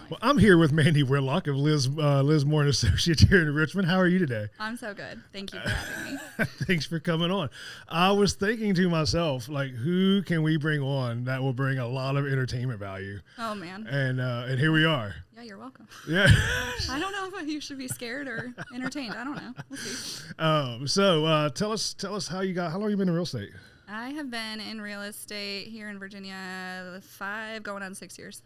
Well, I'm here with Mandy Whitlock of Liz Moore and Associates here in Richmond. How are you today? I'm so good. Thank you for having me. Thanks for coming on. I was thinking to myself, like, who can we bring on that will bring a lot of entertainment value? Oh, man. And here we are. Yeah, you're welcome. Yeah. I don't know if you should be scared or entertained. I don't know. We'll see. So tell us how long you been in real estate? I have been in real estate here in Virginia 5 going on 6 years.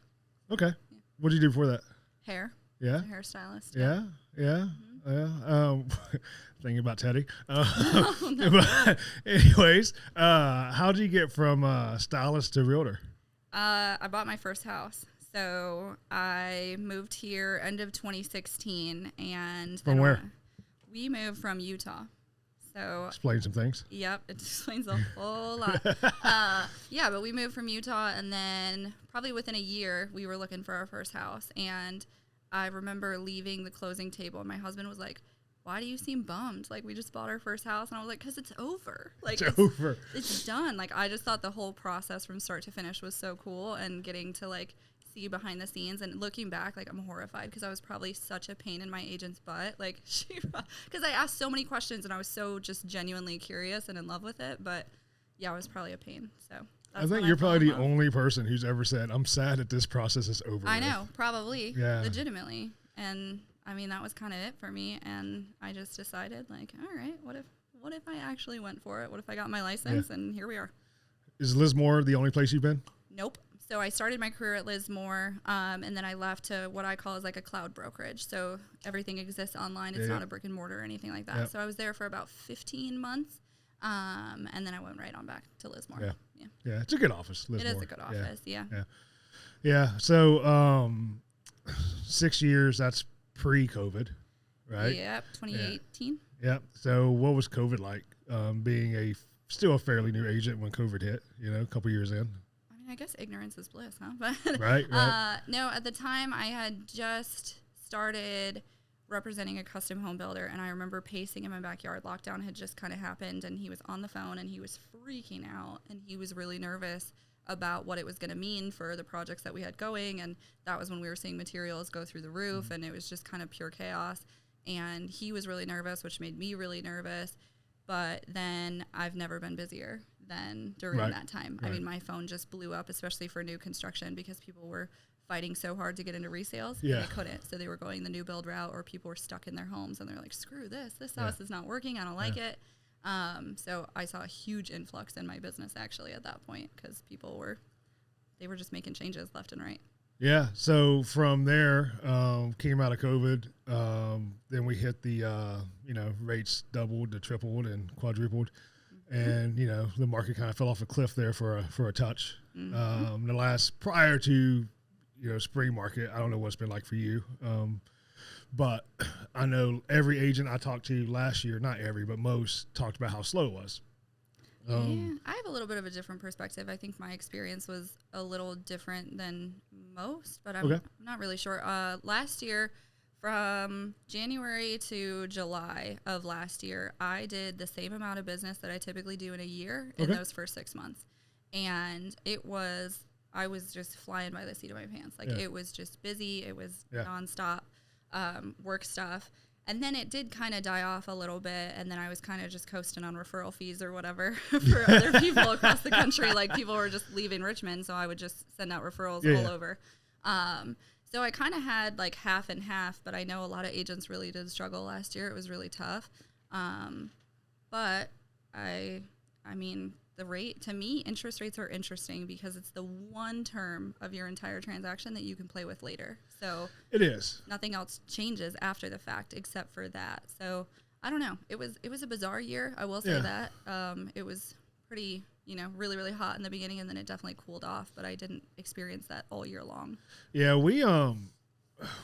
Okay. Yeah. What did you do before that? Hair. Yeah. A hairstylist. Yeah. Yeah. Mm-hmm. Yeah. Thinking about Teddy. No. But anyways, how did you get from stylist to realtor? I bought my first house. So I moved here end of 2016. And from where? We moved from Utah. So explain some things. Yep, it explains a whole lot. Yeah, but we moved from Utah, and then probably within a year, we were looking for our first house. And I remember leaving the closing table, and my husband was like, "Why do you seem bummed? Like, we just bought our first house." And I was like, "'Cause it's over. Like, it's over. It's done." Like, I just thought the whole process from start to finish was so cool, and getting to like see behind the scenes and looking back, like, I'm horrified because I was probably such a pain in my agent's butt. Like, because I asked so many questions and I was so just genuinely curious and in love with it. But yeah, it was probably a pain. So I think you're probably the only person who's ever said, "I'm sad that this process is over." I know, probably, yeah, legitimately. And I mean, that was kind of it for me. And I just decided, like, all right, what if I actually went for it? What if I got my license? Yeah. And here we are. Is Liz Moore the only place you've been? Nope. So I started my career at Liz Moore, and then I left to what I call is like a cloud brokerage. So everything exists online. It's not a brick and mortar or anything like that. Yep. So I was there for about 15 months, and then I went right on back to Liz Moore. Yeah. It's a good office, Liz Moore. It is a good office, yeah. So 6 years, that's pre-COVID, right? Yep, 2018. Yep. So what was COVID like, being still a fairly new agent when COVID hit, a couple years in? I guess ignorance is bliss, huh? But right. No, at the time I had just started representing a custom home builder, and I remember pacing in my backyard. Lockdown had just kind of happened, and he was on the phone, and he was freaking out, and he was really nervous about what it was going to mean for the projects that we had going, and that was when we were seeing materials go through the roof, and it was just kind of pure chaos, and he was really nervous, which made me really nervous, but then I've never been busier than during that time. Right. I mean, my phone just blew up, especially for new construction, because people were fighting so hard to get into resales. Yeah. They couldn't. So they were going the new build route, or people were stuck in their homes and they're like, screw this. This house is not working. I don't like it. So I saw a huge influx in my business actually at that point, because people were just making changes left and right. Yeah. So from there, came out of COVID. Then we hit the, rates doubled to tripled and quadrupled. And, the market kind of fell off a cliff there for a touch. Mm-hmm. Prior to, spring market, I don't know what it's been like for you. But I know every agent I talked to last year, not every, but most, talked about how slow it was. Yeah, I have a little bit of a different perspective. I think my experience was a little different than most, but I'm not really sure. Last year, from January to July of last year, I did the same amount of business that I typically do in a year in those first 6 months. And I was just flying by the seat of my pants. Like, it was just busy. It was nonstop work stuff. And then it did kind of die off a little bit. And then I was kind of just coasting on referral fees or whatever for other people across the country. Like, people were just leaving Richmond, so I would just send out referrals all over. So I kind of had like half and half, but I know a lot of agents really did struggle last year. It was really tough. But I mean, the rate, to me, interest rates are interesting because it's the one term of your entire transaction that you can play with later. So it is. Nothing else changes after the fact except for that. So I don't know. It was a bizarre year. I will say that. It was pretty, really, really hot in the beginning, and then it definitely cooled off, but I didn't experience that all year long. Yeah,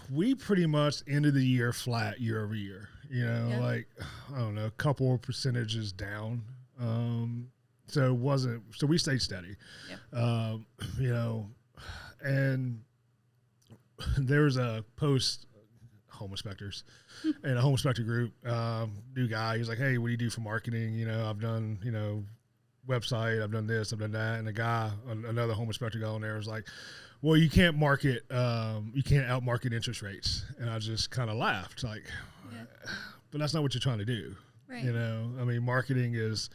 we pretty much ended the year flat year over year, like, I don't know, a couple of percentages down. So we stayed steady, and there's a post, home inspectors, and a home inspector group, new guy. He's like, "Hey, what do you do for marketing?" I've done, website. I've done this, I've done that. And a guy, another home inspector guy on there was like, well, you can't market, you can't outmarket interest rates. And I just kind of laughed like, but that's not what you're trying to do. Right. You know, I mean, marketing is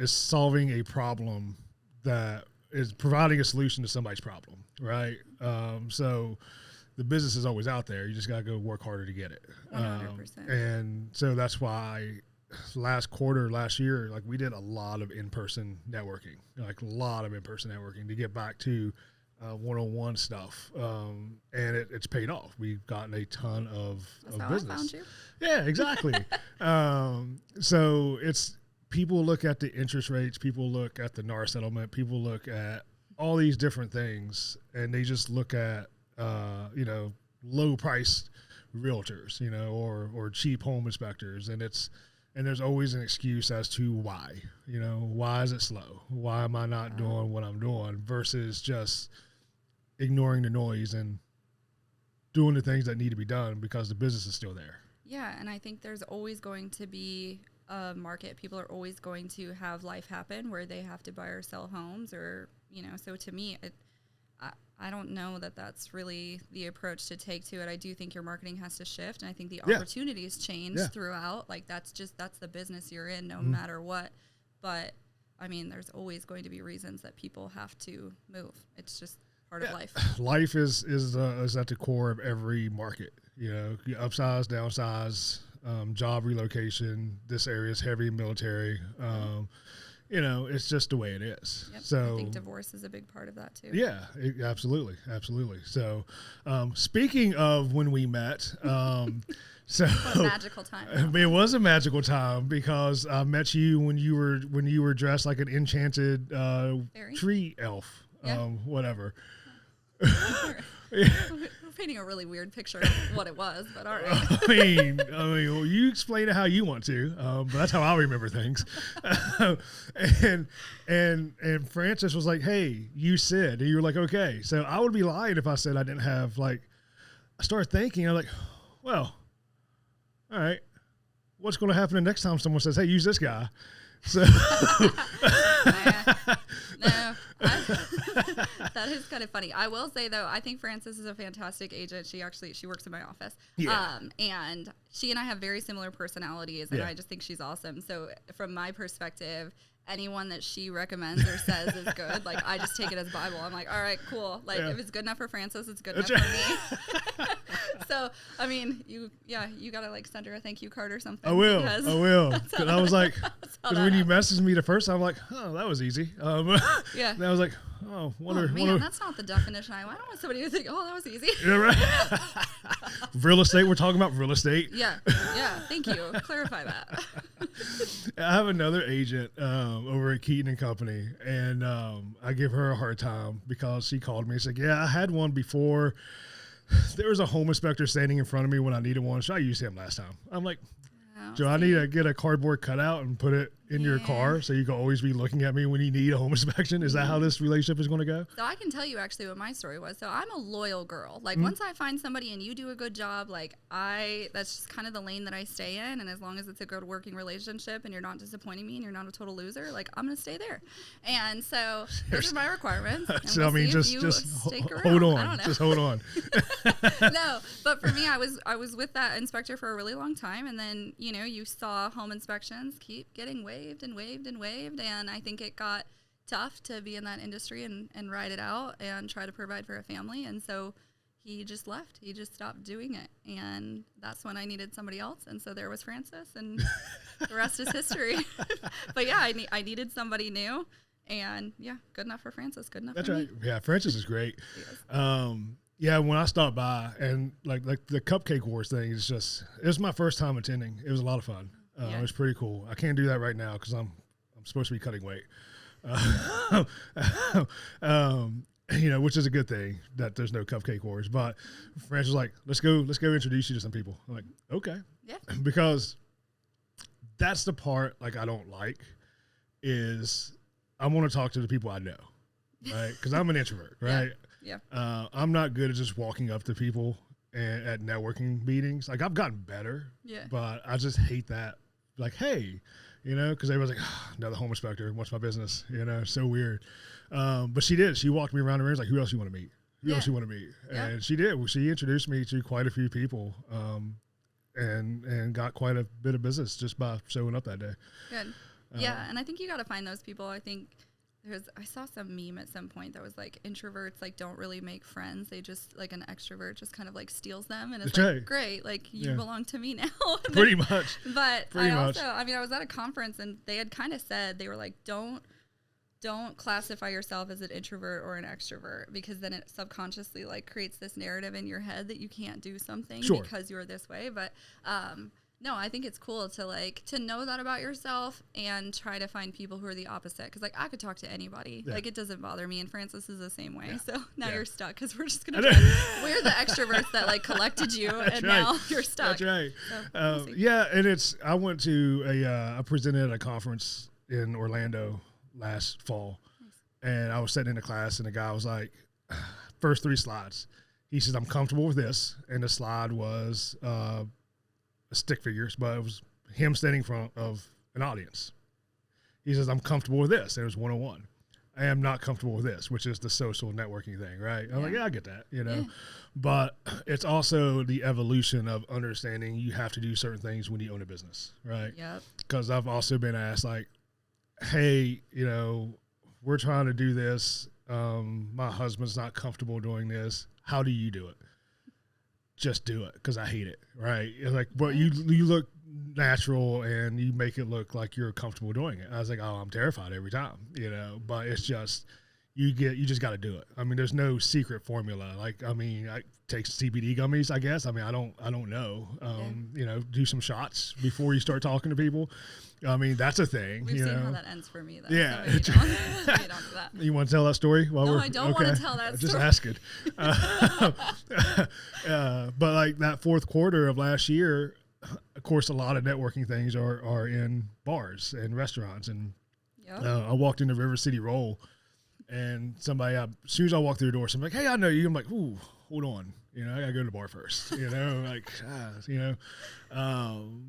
solving a problem that is providing a solution to somebody's problem. Right. So the business is always out there. You just got to go work harder to get it. 100%. And so that's why last year, like we did a lot of in-person networking, to get back to one-on-one stuff. And it's paid off. We've gotten a ton of business. I found you. Yeah, exactly. So it's, people look at the interest rates, people look at the NAR settlement, people look at all these different things, and they just look at, low priced realtors, or cheap home inspectors. And there's always an excuse as to why, why is it slow? Why am I not doing what I'm doing, versus just ignoring the noise and doing the things that need to be done because the business is still there. Yeah. And I think there's always going to be a market. People are always going to have life happen where they have to buy or sell homes, or, so to me, I don't know that that's really the approach to take to it. I do think your marketing has to shift, and I think the opportunities change throughout. Like that's the business you're in, no matter what. But I mean, there's always going to be reasons that people have to move. It's just part of life. Life is at the core of every market. You upsize, downsize, job relocation. This area is heavy military. It's just the way it is. Yep. So I think divorce is a big part of that too. Yeah, absolutely. So, speaking of when we met, so what a magical time. It was a magical time because I met you when you were dressed like an enchanted tree elf, whatever. We're painting a really weird picture of what it was, but all right. I mean, well, you explain it how you want to, but that's how I remember things. And Francis was like, "Hey, you said," and you were like, "Okay." So I would be lying if I said I didn't have I started thinking, I'm like, well, all right, what's going to happen the next time someone says, "Hey, use this guy"? So that is kind of funny. I will say though, I think Frances is a fantastic agent. She works in my office. And she and I have very similar personalities, and I just think she's awesome. So from my perspective, anyone that she recommends or says is good, I just take it as Bible. I'm like, all right, cool. If it's good enough for Frances, it's good enough for me. So, I mean, you gotta send her a thank you card or something. I will. Cause I was like, because when you messaged me the first time, I'm like, oh, that was easy. Yeah. And I was like, oh, that's not the definition. I don't want somebody to think, oh, that was easy. Yeah, right. Real estate. We're talking about real estate. Yeah. Thank you. Clarify that. I have another agent over at Keaton and Company, and I give her a hard time because she called me. She's like, yeah, I had one before. There was a home inspector standing in front of me when I needed one, so I used him last time. I'm like, do I need to get a cardboard cutout and put it in your car so you can always be looking at me when you need a home inspection? Is that how this relationship is going to go? So I can tell you actually what my story was. So I'm a loyal girl. Once I find somebody and you do a good job, that's just kind of the lane that I stay in. And as long as it's a good working relationship and you're not disappointing me and you're not a total loser, I'm going to stay there. And so those are my requirements. So we'll just hold on. Just hold on. No, but for me, I was with that inspector for a really long time. And then, you saw home inspections keep getting waived. And I think it got tough to be in that industry and ride it out and try to provide for a family. And so he just left. He just stopped doing it. And that's when I needed somebody else. And so there was Francis, and the rest is history. But yeah, I needed somebody new. And yeah, good enough for Francis. Good enough for me. That's right. Yeah, Francis is great. Yeah, when I stopped by, and like the Cupcake Wars thing is it was my first time attending. It was a lot of fun. It was pretty cool. I can't do that right now because I'm supposed to be cutting weight. Which is a good thing that there's no Cupcake Wars. But Francis was like, let's go introduce you to some people. I'm like, okay. Yeah. Because that's the part I don't like is I want to talk to the people I know, right? Because I'm an introvert, right? Yeah. I'm not good at just walking up to people and at networking meetings. I've gotten better. Yeah. But I just hate that. Hey, you know, because everybody's like, oh, another home inspector, what's my business? You know, so weird. But she did. She walked me around the room, like, who else you want to meet? Who else you want to meet? Yeah. And she did. Well, she introduced me to quite a few people, and got quite a bit of business just by showing up that day. Good. Yeah, and I think you got to find those people. I think I saw some meme at some point that was like, introverts like don't really make friends. They just, like, an extrovert just kind of like steals them, and it's like, great, like you belong to me now. Pretty much. But I was at a conference and they had kind of said, they were like, don't classify yourself as an introvert or an extrovert, because then it subconsciously like creates this narrative in your head that you can't do something because you're this way. But no, I think it's cool to know that about yourself and try to find people who are the opposite. Because, like, I could talk to anybody. Yeah. Like, it doesn't bother me. And Francis is the same way. Yeah. So now you're stuck, because we're just going to we're the extroverts that, like, collected you. Now you're stuck. That's right. So, yeah, and I went to I presented at a conference in Orlando last fall. Nice. And I was sitting in a class, and the guy was like, first 3 slides. He says, I'm comfortable with this. And the slide was stick figures, but it was him standing in front of an audience. He says, I'm comfortable with this. And it was 101. I am not comfortable with this, which is the social networking thing, right? I'm like, yeah, I get that, you know. Yeah. But it's also the evolution of understanding you have to do certain things when you own a business, right? Yep. Because I've also been asked, like, hey, you know, we're trying to do this. My husband's not comfortable doing this. How do you do it? Just do it, because I hate it, right? It's like, but you look natural and you make it look like you're comfortable doing it. I was like, oh, I'm terrified every time, you know. But it's just you just got to do it. I mean, there's no secret formula. Like, I mean, I take CBD gummies, I guess. I mean, I don't know. You know, do some shots before you start talking to people. I mean, that's a thing. We've you seen know? how that ends for me, though. Yeah. So maybe don't do that. You want to tell that story? No, I don't want to tell that story. Just asking. But like that fourth quarter of last year, of course, a lot of networking things are in bars and restaurants. And I walked into River City Roll, and somebody, as soon as I walked through the door, somebody's like, hey, I know you. I'm like, ooh, hold on. You know, I got to go to the bar first. You know, like, you know.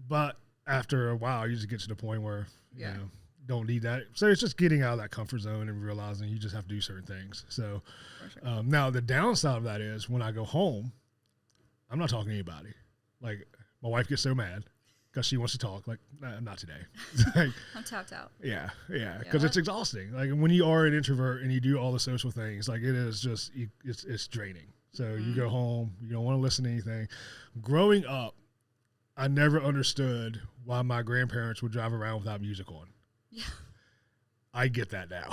But after a while, you just get to the point where, you know, don't need that. So it's just getting out of that comfort zone and realizing you just have to do certain things. So now the downside of that is when I go home, I'm not talking to anybody. Like, my wife gets so mad because she wants to talk. Like, nah, not today. Like, I'm tapped out. Yeah. Because it's exhausting. Like, when you are an introvert and you do all the social things, like, it is just, it's draining. So you go home, you don't want to listen to anything. Growing up, I never understood why my grandparents would drive around without music on. Yeah. I get that now.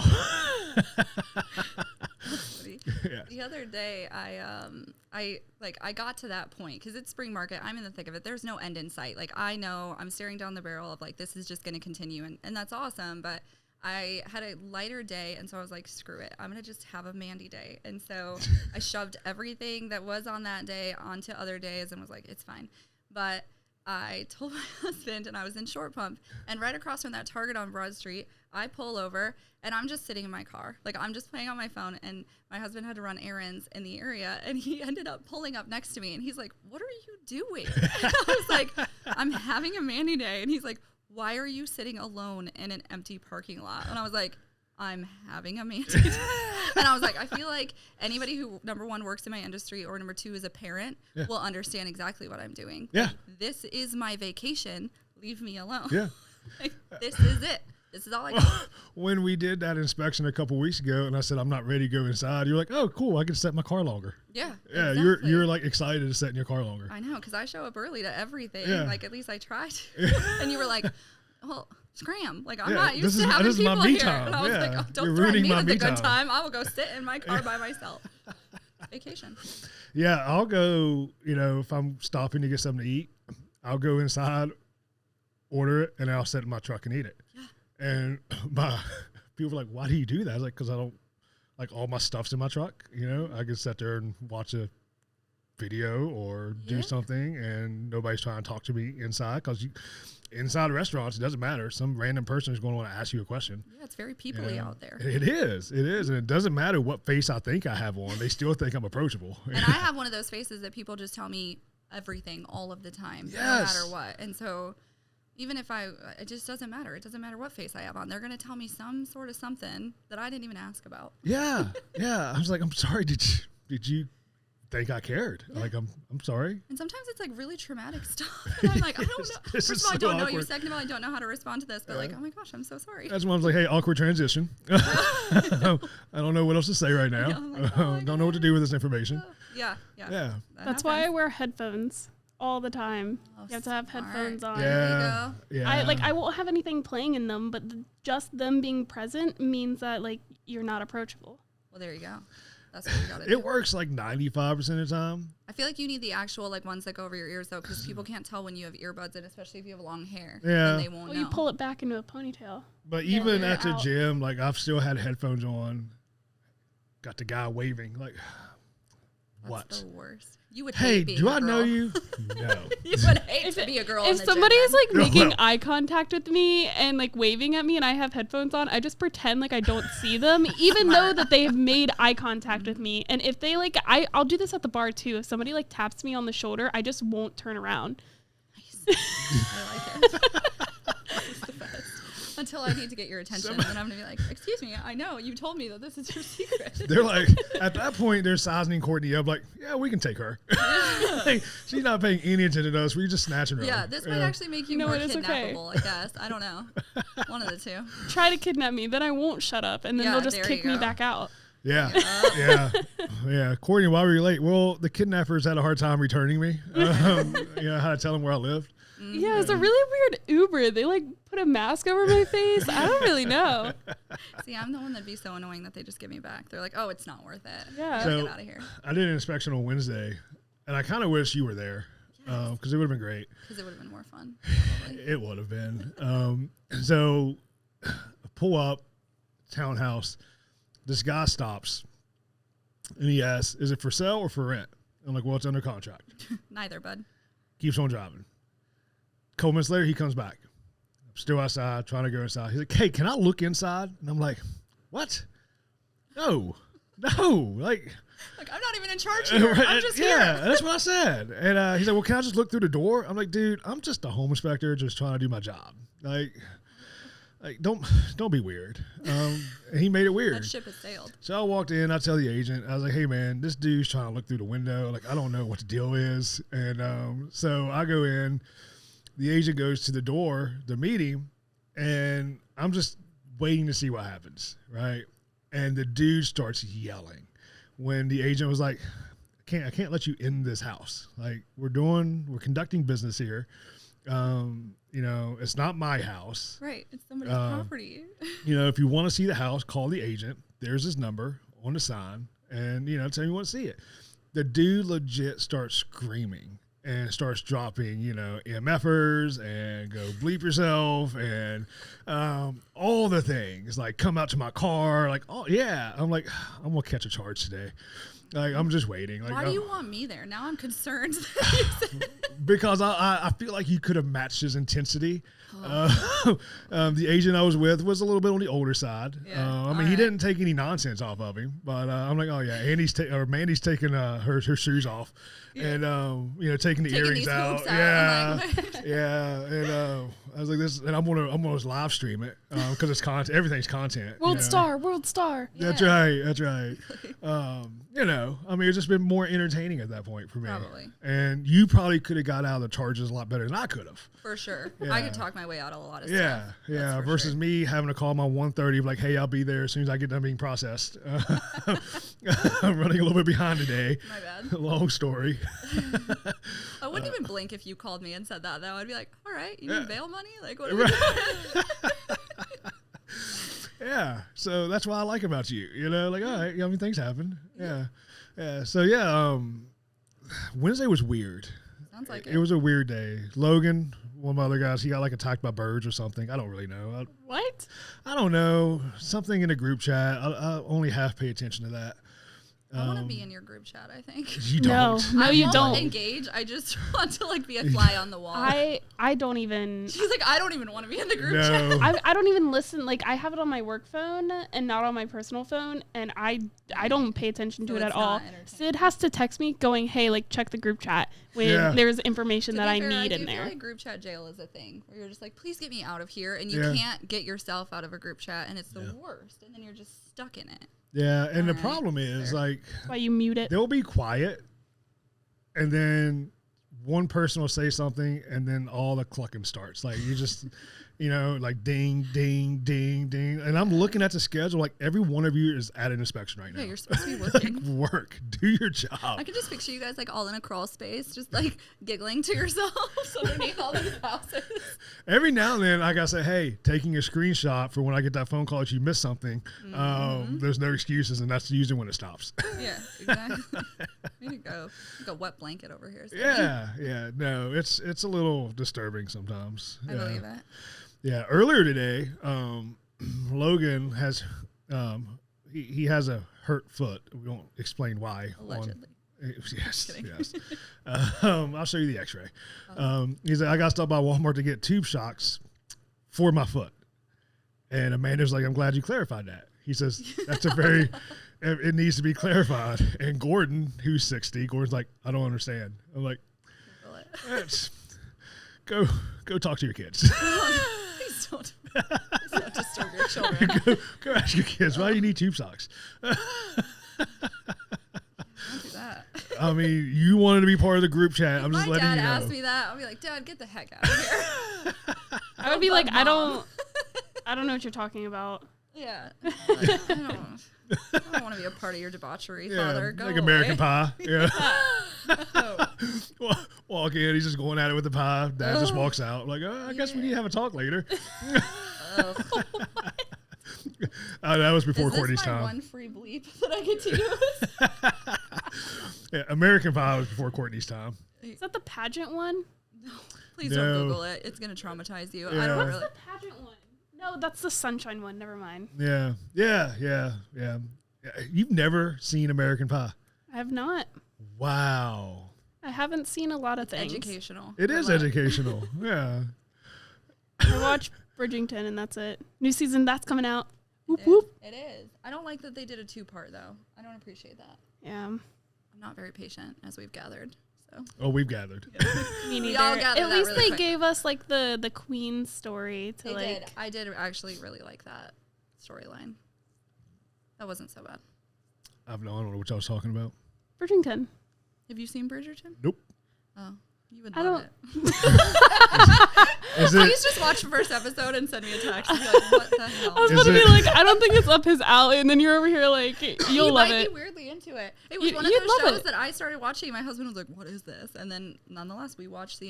Yeah. The other day, I got to that point because it's spring market. I'm in the thick of it. There's no end in sight. Like, I know I'm staring down the barrel of, like, this is just going to continue, and that's awesome. But I had a lighter day, and so I was like, screw it. I'm going to just have a Mandy day. And so I shoved everything that was on that day onto other days and was like, it's fine. But I told my husband, and I was in Short Pump, and right across from that Target on Broad Street, I pull over, and I'm just sitting in my car. Like, I'm just playing on my phone, and my husband had to run errands in the area, and he ended up pulling up next to me, and he's like, what are you doing? And I was like, I'm having a Mandy day. And he's like, why are you sitting alone in an empty parking lot? And I was like, I'm having a Mandy day. And I was like, I feel like anybody who, number one, works in my industry, or number two, is a parent, will understand exactly what I'm doing. Yeah. Like, this is my vacation. Leave me alone. Yeah. Like, this is it. This is all I got. When we did that inspection a couple weeks ago, and I said, I'm not ready to go inside, you're like, oh, cool, I can set my car longer. Yeah. Yeah, exactly. You're like excited to sit in your car longer. I know, because I show up early to everything. Yeah. Like, at least I try to. And you were like, well, scram. Like, I'm not used to having this people is my me here. time. And I was like, oh, don't threaten me with a good time. I will go sit in my car by myself. Vacation. Yeah, I'll go, you know, if I'm stopping to get something to eat, I'll go inside, order it, and I'll sit in my truck and eat it. Yeah. And people are like, why do you do that? I was like, because I don't, like, all my stuff's in my truck. You know, I can sit there and watch a video or do something, and nobody's trying to talk to me inside, because inside restaurants, it doesn't matter. Some random person is going to want to ask you a question. Yeah, it's very people-y out there. It is. And it doesn't matter what face I think I have on. They still think I'm approachable. And I have one of those faces that people just tell me everything all of the time, no matter what. And so Even if it just doesn't matter. It doesn't matter what face I have on. They're going to tell me some sort of something that I didn't even ask about. Yeah. Yeah. I was like, I'm sorry. Did you think I cared? Yeah. Like, I'm sorry. And sometimes it's like really traumatic stuff. And I'm like, I don't know. First of all, I don't know you. Second of all, I don't know how to respond to this. But like, oh my gosh, I'm so sorry. That's when I was like, hey, awkward transition. I don't know what else to say right now. Like, don't know what to do with this information. Yeah. That's why I wear headphones all the time. You have to have headphones on. Yeah. I won't have anything playing in them, but just them being present means that like you're not approachable. Well, there you go. That's what you gotta do. It works like 95% of the time. I feel like you need the actual like ones that go over your ears though, because people can't tell when you have earbuds, and especially if you have long hair. Yeah. Then they won't know. You pull it back into a ponytail. But even at the gym, like I've still had headphones on. Got the guy waving like, what? That's the worst. You would hey, hate being do a I girl. know you? No. You would hate to be a girl. If somebody's like making eye contact with me and like waving at me and I have headphones on, I just pretend like I don't see them, even though that they have made eye contact with me. And if they like, I'll do this at the bar too. If somebody like taps me on the shoulder, I just won't turn around. Nice. I like it. That's the best. Until I need to get your attention, and I'm gonna be like, "Excuse me, I know you told me that this is your secret." They're like, at that point, they're sizing Courtney up. Like, yeah, we can take her. Like, she's not paying any attention to us. We're just snatching her. Yeah, this might actually make you more kidnappable. I guess I don't know. One of the two. Try to kidnap me, then I won't shut up, and then they'll just kick me back out. Yeah, yeah. Courtney, why were you late? Well, the kidnappers had a hard time returning me. How to tell them where I lived. Yeah, it's a really weird Uber. They like put a mask over my face. I don't really know. See, I'm the one that'd be so annoying that they just give me back. They're like, "Oh, it's not worth it. Yeah, so get out of here." I did an inspection on Wednesday, and I kind of wish you were there because it would have been great. Because it would have been more fun. It would have been. So I pull up, townhouse. This guy stops, and he asks, "Is it for sale or for rent?" I'm like, "Well, it's under contract." Neither, bud. Keeps on driving. A couple minutes later, he comes back. I'm still outside, trying to go inside. He's like, "Hey, can I look inside?" And I'm like, "What? No. Like I'm not even in charge here. I'm just here." Yeah, that's what I said. And he's like, "Well, can I just look through the door?" I'm like, "Dude, I'm just a home inspector, just trying to do my job. Like don't be weird." And he made it weird. That ship has sailed. So I walked in. I tell the agent, I was like, "Hey, man, this dude's trying to look through the window. Like, I don't know what the deal is." And so I go in. The agent goes to the door, the meeting, and I'm just waiting to see what happens, right? And the dude starts yelling when the agent was like, I can't let you in this house. Like, we're conducting business here. It's not my house. Right. It's somebody's property. If you want to see the house, call the agent. There's his number on the sign, and, tell me you want to see it. The dude legit starts screaming and starts dropping, MFers and go bleep yourself and all the things, like come out to my car, like, oh yeah. I'm like, I'm gonna catch a charge today. Like, I'm just waiting. Like, why do you want me there? Now I'm concerned. Because I feel like you could have matched his intensity. The agent I was with was a little bit on the older side. Yeah. He didn't take any nonsense off of him, but I'm like, oh yeah, Mandy's taking her shoes off, and taking the earrings out. Yeah, yeah, and I was like, this, and I'm gonna live stream it because it's content. Everything's content. World star. Yeah. That's right. It's just been more entertaining at that point for me. Probably. And you probably could have got out of the charges a lot better than I could have. For sure. Yeah. I could talk my way out of a lot of stuff. Yeah. Versus me having to call my 1:30, like, hey, I'll be there as soon as I get done being processed. I'm running a little bit behind today. My bad. Long story. I wouldn't even blink if you called me and said that, though. I'd be like, all right, you need bail money? Like, what are we doing? Yeah. So that's what I like about you. Like, all right, things happen. Yeah. So, Wednesday was weird. Sounds like it was a weird day. Logan, one of my other guys, he got like attacked by birds or something. I don't really know. What? I don't know. Something in a group chat. I only half pay attention to that. I want to be in your group chat, I think. You don't. No, you don't. Engage. I just want to like be a fly on the wall. I don't even. She's like, I don't even want to be in the group chat. I don't even listen. Like, I have it on my work phone and not on my personal phone, and I don't pay attention to it at all. Sid has to text me going, hey, like, check the group chat when there's information that I need in there. I feel like group chat jail is a thing where you're just like, please get me out of here, and you can't get yourself out of a group chat, and it's the worst, and then you're just stuck in it. Yeah, and the problem is, like... That's why you mute it. They'll be quiet, and then one person will say something, and then all the clucking starts. Like, you just... You know, like ding, ding, ding, ding. And I'm looking at the schedule, like every one of you is at an inspection right now. Yeah, you're supposed to be working. Like, work. Do your job. I can just picture you guys like all in a crawl space, just like giggling to yourselves underneath all these houses. Every now and then, I got to say, hey, taking a screenshot for when I get that phone call that you missed something. There's no excuses, and that's usually when it stops. Yeah, exactly. We need to go like a wet blanket over here. Yeah. No, it's a little disturbing sometimes. I believe it. Yeah, earlier today, Logan has he has a hurt foot. We won't explain why. Allegedly. Yes. I'll show you the X-ray. He said, I got stopped by Walmart to get tube shocks for my foot, and Amanda's like, I'm glad you clarified that. He says that's a very it needs to be clarified. And Gordon, who's 60, Gordon's like, I don't understand. I'm like, go talk to your kids. Don't disturb your children. Go ask your kids, why do you need tube socks? Don't do that. I mean, you wanted to be part of the group chat. I'm just letting you know. My dad asked me that. I'll be like, Dad, get the heck out of here. I would be like, I don't know what you're talking about. Yeah. I don't want to be a part of your debauchery, Father. Go like away. American Pie. Yeah. Walk in, he's just going at it with the pie. Dad just walks out. Like, I guess we need to have a talk later. That was before Courtney's time. One free bleep that I get to use. Yeah, American Pie was before Courtney's time. Is that the pageant one? No. Please don't Google it. It's going to traumatize you. Yeah. What's the pageant one? No, that's the Sunshine one. Never mind. Yeah. You've never seen American Pie? I have not. Wow. I haven't seen a lot of things. Educational. It is educational. Yeah. I watch Bridgerton and that's it. New season, that's coming out. Whoop, It whoop. is. I don't like that they did a 2-part though. I don't appreciate that. Yeah. I'm not very patient, as we've gathered. So. Oh, we've gathered. Me neither. We all gathered At that least really they quick. gave us like the Queen story to They did. I did actually really like that storyline. That wasn't so bad. I don't know what I was talking about. Bridgerton. Have you seen Bridgerton? Nope. Oh, you would I love don't- it. Please just watch the first episode and send me a text and be like, what the hell? I was about to be like, I don't think it's up his alley, and then you're over here like, you'll love might it. be weirdly into it. It was one of you'd those love shows it. that I started watching. My husband was like, what is this? And then nonetheless, we watched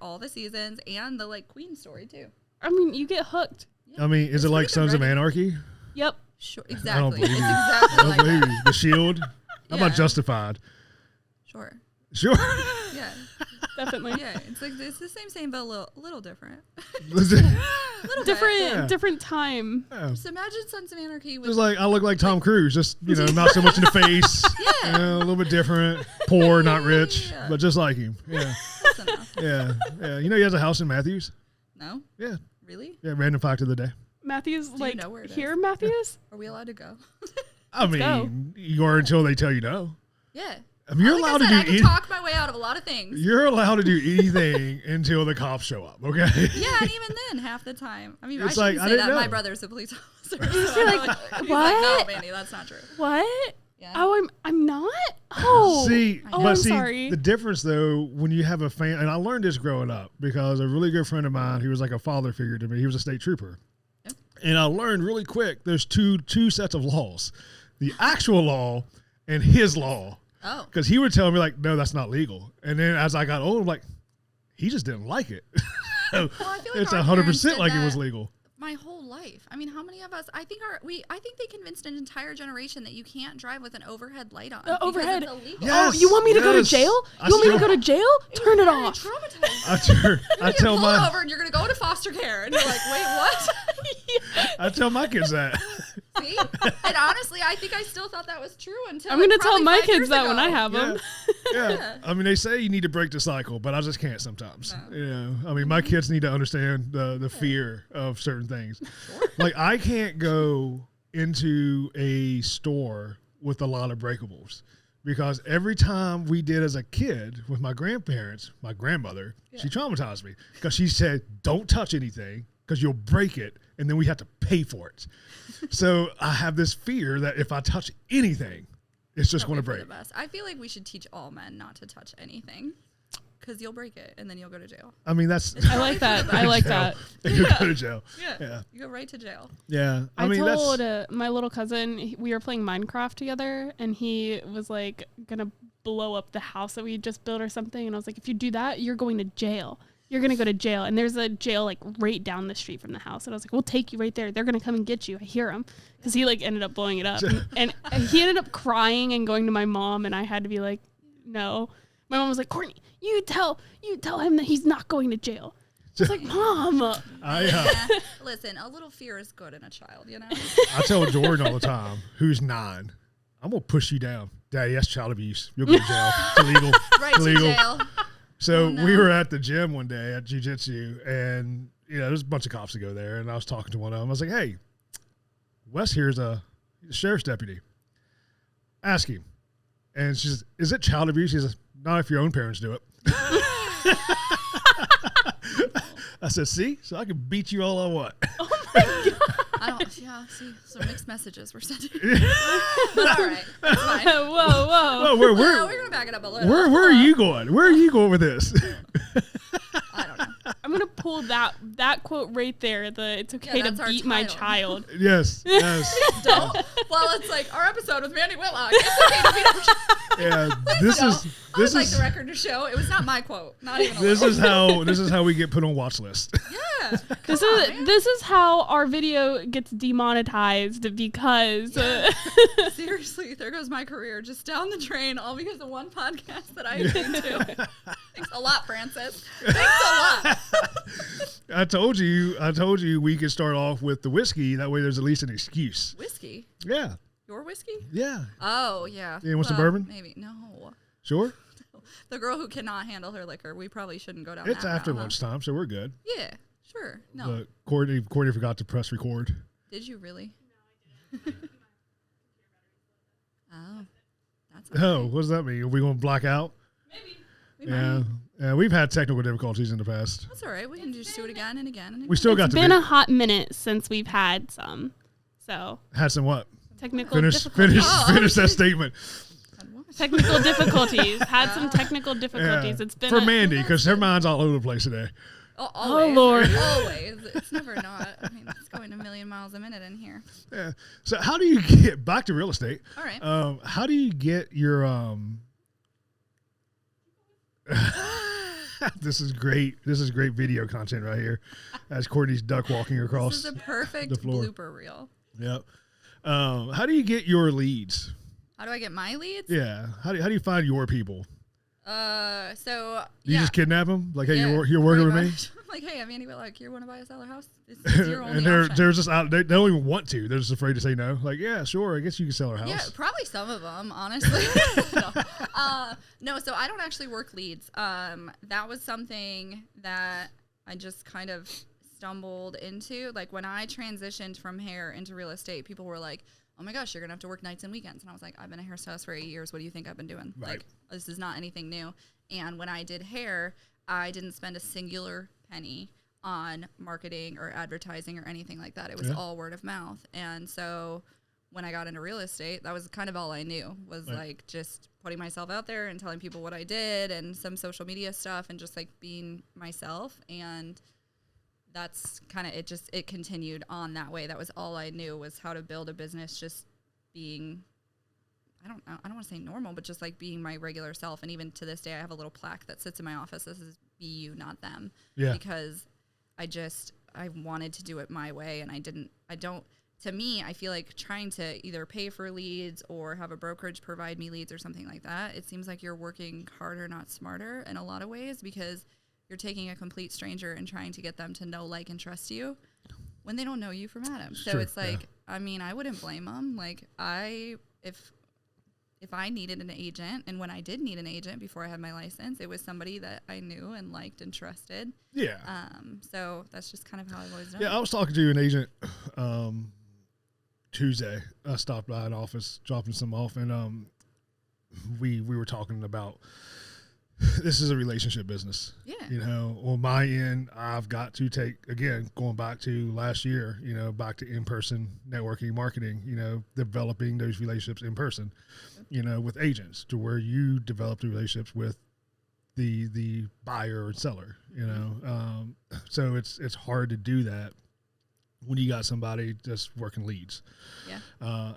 all the seasons and the like Queen story too. I mean, you get hooked. Yeah. I mean, is it like Sons of Anarchy? Yep. Sure, I don't exactly. believe It's you. exactly I don't like believe that. you. The Shield? How about Yeah. Justified? Sure. Sure. Yeah. Definitely. Yeah. It's like it's the same, but a little different. Different time. Yeah. Just imagine Sons of Anarchy with Just like I look like Tom Cruise, just not so much in the face. Yeah. A little bit different, poor, not rich, Yeah. but just like him. Yeah, close enough. yeah. You know he has a house in Matthews. No? Yeah, Really? yeah. Random fact of the day. Matthews, you like, know where it here, is? Matthews? Are we allowed to go? I mean, you are until they tell you no. Yeah. I mean, you're Like allowed I said, I to can do. talk my way out of a lot of things. You're allowed to do anything until the cops show up. Okay. Yeah, and even then, half the time. I mean, It's I like, shouldn't I say didn't that. My know. brother's a police officer. You're like, He's what? like, no, Mandy, that's not true. What? Yeah. Oh, I'm not? Oh. See, I oh, but I'm see, sorry. the difference though, when you have a fan, and I learned this growing up because a really good friend of mine, he was like a father figure to me. He was a state trooper. Yep. And I learned really quick, there's two sets of laws, the actual law and his law. Oh. Because he would tell me like, no, that's not legal. And then as I got older, I'm like, he just didn't like it. Well, I feel like It's our parents 100% did like it was that legal. my whole life. I mean, how many of us? I think they convinced an entire generation that you can't drive with an overhead light on. Because overhead. It's illegal. Yeah. Oh, you want me to go to Yes. jail? I You want me to still- go to jail? Turn it off. Traumatized. I tell Pull my over and you're gonna go into foster care, and you're like, wait, what? I tell my kids that. See, See? And honestly, I think I still thought that was true until I'm going to tell probably my 5 kids years that ago. when I have them. Yeah. I mean, they say you need to break the cycle, but I just can't sometimes. No. You know, I mean, my kids need to understand the fear of certain things. Like, I can't go into a store with a lot of breakables because every time we did as a kid with my grandparents, my grandmother, she traumatized me because she said, don't touch anything because you'll break it and then we have to pay for it. So I have this fear that if I touch anything, it's just going to break. The best. I feel like we should teach all men not to touch anything because you'll break it and then you'll go to jail. I mean, that's... I like that. I like that. You go to jail. Yeah. You go right to jail. Yeah. I mean, told my little cousin, we were playing Minecraft together, and he was like going to blow up the house that we just built or something. And I was like, if you do that, you're going to jail. You're going to go to jail. And there's a jail like right down the street from the house. And I was like, we'll take you right there. They're going to come and get you. I hear them. Because he like ended up blowing it up. and he ended up crying and going to my mom. And I had to be like, no. My mom was like, Courtney, you tell him that he's not going to jail. I was like, Mom. Listen, a little fear is good in a child, you know? I tell Jordan all the time, who's 9, I'm going to push you down. Daddy, that's child abuse. You'll go to jail. It's illegal. Right to jail. So we were at the gym one day at jiu-jitsu, and there's a bunch of cops that go there, and I was talking to one of them. I was like, hey, Wes here's a sheriff's deputy. Ask him. And she says, is it child abuse? He says, not if your own parents do it. I said, see? So I can beat you all I want. Oh, my God. See, some mixed messages were sent. But all right, that's fine. Whoa. We're going to back it up a little. Where are you going? Where are you going with this? I don't know. I'm going to pull that quote right there. It's okay to beat my child. Yes. Well, it's like our episode with Mandy Whitlock. It's okay to beat our child. Yeah, I would like the record to show it was not my quote. Not even a little. This is how we get put on watch list. Yeah. This is how our video gets demonetized because Seriously, there goes my career just down the drain, all because of one podcast that I tuned to. Thanks a lot, Francis. Thanks a lot. I told you we could start off with the whiskey. That way there's at least an excuse. Whiskey? Yeah. Your whiskey? Yeah. Oh, yeah. You want some bourbon? Maybe. No. Sure. The girl who cannot handle her liquor, we probably shouldn't go down It's that after route, lunchtime, so we're good. Yeah, sure. No. But Courtney forgot to press record. Did you really? No, I didn't. Oh. That's Oh, what does that mean? Are we going to black out? maybe. Yeah, we've had technical difficulties in the past. That's all right. We can just do it again and again and again. We still got It's to been a hot minute since we've had some. So had some what? technical difficulties. Finish that statement. Technical difficulties. Had some technical difficulties. Yeah. It's been for Mandy because her mind's all over the place today. Oh, always. Lord. Always. It's never not. I mean, it's going a million miles a minute in here. Yeah. So how do you get back to real estate? All right. How do you get your This is great. This is great video content right here. As Courtney's duck walking across. This is a perfect the floor. blooper reel. Yep. How do you get your leads? How do I get my leads? Yeah. How do you find your people? So You just kidnap them? Like, hey, Yeah, you're working with pretty me? much. I'm like, hey, I'm Mandy Whitlock. You want to buy a seller house? This is your only And option. they're just out. They don't even want to. They're just afraid to say no. Like, yeah, sure. I guess you can sell our house. Yeah, probably some of them, honestly. No, so I don't actually work leads. That was something that I just kind of stumbled into. Like when I transitioned from hair into real estate, people were like, oh my gosh, you're going to have to work nights and weekends. And I was like, I've been a hairstylist for 8 years. What do you think I've been doing? Right. Like, this is not anything new. And when I did hair, I didn't spend a singular penny on marketing or advertising or anything like that. It was all word of mouth. And so when I got into real estate, that was kind of all I knew was like just putting myself out there and telling people what I did and some social media stuff and just like being myself. And that's kind of it continued on that way. That was all I knew was how to build a business, just being, I don't want to say normal, but just like being my regular self. And even to this day, I have a little plaque that sits in my office. This is be you, not them. Yeah. Because I wanted to do it my way. And to me, I feel like trying to either pay for leads or have a brokerage provide me leads or something like that, it seems like you're working harder, not smarter in a lot of ways, because you're taking a complete stranger and trying to get them to know, like, and trust you when they don't know you from Adam. So Sure, it's like, I mean, I wouldn't blame them. Like if I needed an agent, and when I did need an agent before I had my license, it was somebody that I knew and liked and trusted. Yeah. So that's just kind of how I've always done Yeah, it. I was talking to an agent Tuesday. I stopped by an office, dropping some off, and we were talking about this is a relationship business. Yeah. You know, on my end, I've got to take, again, going back to last year, you know, back to in-person networking marketing, you know, developing those relationships in person, you know, with agents, to where you develop the relationships with the buyer and seller, you know. So it's hard to do that when you got somebody just working leads. Yeah.